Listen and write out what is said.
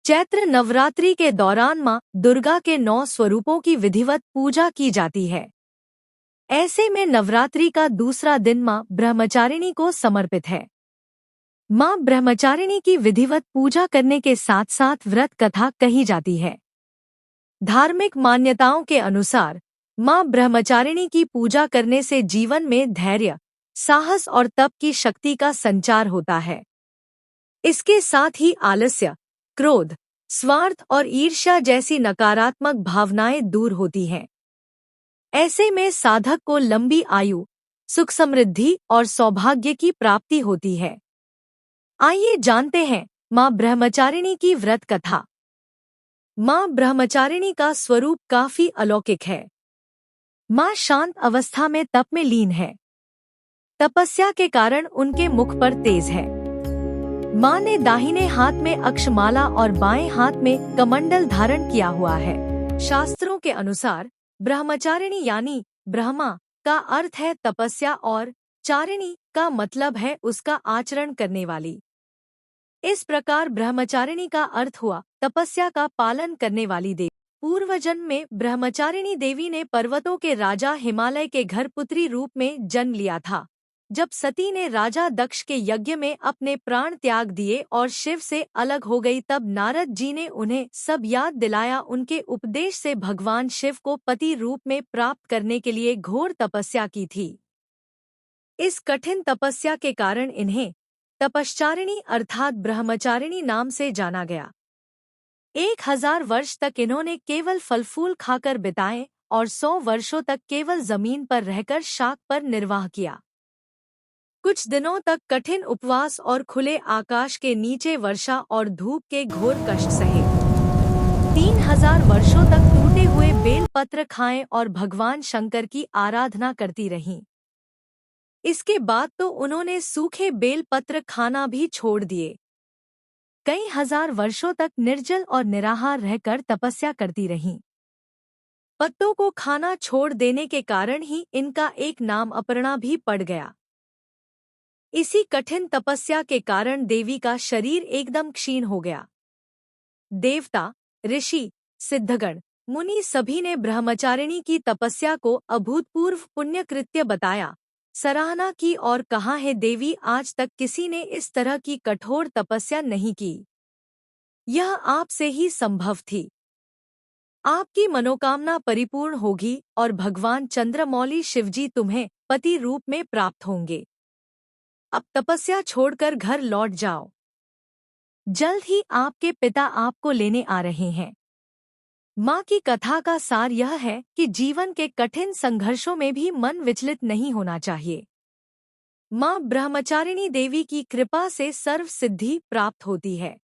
चैत्र नवरात्रि के दौरान मां दुर्गा के 9 स्वरूपों की विधिवत पूजा की जाती है। ऐसे में नवरात्रि का दूसरा दिन मां ब्रह्मचारिणी को समर्पित है। मां ब्रह्मचारिणी की विधिवत पूजा करने के साथ साथ व्रत कथा कही जाती है। धार्मिक मान्यताओं के अनुसार मां ब्रह्मचारिणी की पूजा करने से जीवन में धैर्य, साहस और तप की शक्ति का संचार होता है। इसके साथ ही आलस्य, क्रोध, स्वार्थ और ईर्ष्या जैसी नकारात्मक भावनाएं दूर होती हैं। ऐसे में साधक को लंबी आयु, सुख समृद्धि और सौभाग्य की प्राप्ति होती है। आइए जानते हैं मां ब्रह्मचारिणी की व्रत कथा। मां ब्रह्मचारिणी का स्वरूप काफी अलौकिक है। मां शांत अवस्था में तप में लीन है। तपस्या के कारण उनके मुख पर तेज है। मां ने दाहिने हाथ में अक्षमाला और बाएं हाथ में कमंडल धारण किया हुआ है। शास्त्रों के अनुसार ब्रह्मचारिणी यानी ब्रह्मा का अर्थ है तपस्या और चारिणी का मतलब है उसका आचरण करने वाली। इस प्रकार ब्रह्मचारिणी का अर्थ हुआ तपस्या का पालन करने वाली देवी। पूर्व जन्म में ब्रह्मचारिणी देवी ने पर्वतों के राजा हिमालय के घर पुत्री रूप में जन्म लिया था। जब सती ने राजा दक्ष के यज्ञ में अपने प्राण त्याग दिए और शिव से अलग हो गई, तब नारद जी ने उन्हें सब याद दिलाया। उनके उपदेश से भगवान शिव को पति रूप में प्राप्त करने के लिए घोर तपस्या की थी। इस कठिन तपस्या के कारण इन्हें तपश्चारिणी अर्थात ब्रह्मचारिणी नाम से जाना गया। 1000 वर्ष तक इन्होंने केवल फल फूल खाकर बिताए और 100 वर्षों तक केवल जमीन पर रहकर शाक पर निर्वाह किया। कुछ दिनों तक कठिन उपवास और खुले आकाश के नीचे वर्षा और धूप के घोर कष्ट सहे। 3000 वर्षों तक टूटे हुए बेल पत्र खाएं और भगवान शंकर की आराधना करती रहीं। इसके बाद तो उन्होंने सूखे बेल पत्र खाना भी छोड़ दिए। कई हजार वर्षों तक निर्जल और निराहार रहकर तपस्या करती रहीं। पत्तों को खाना छोड़ देने के कारण ही इनका एक नाम अपर्णा भी पड़ गया। इसी कठिन तपस्या के कारण देवी का शरीर एकदम क्षीण हो गया। देवता, ऋषि, सिद्धगण, मुनि सभी ने ब्रह्मचारिणी की तपस्या को अभूतपूर्व पुण्य कृत्य बताया, सराहना की और कहा है देवी आज तक किसी ने इस तरह की कठोर तपस्या नहीं की। यह आपसे ही संभव थी। आपकी मनोकामना परिपूर्ण होगी और भगवान चंद्रमौली शिवजी तुम्हें पति रूप में प्राप्त होंगे। अब तपस्या छोड़कर घर लौट जाओ। जल्द ही आपके पिता आपको लेने आ रहे हैं। माँ की कथा का सार यह है कि जीवन के कठिन संघर्षों में भी मन विचलित नहीं होना चाहिए। माँ ब्रह्मचारिणी देवी की कृपा से सर्व सिद्धि प्राप्त होती है।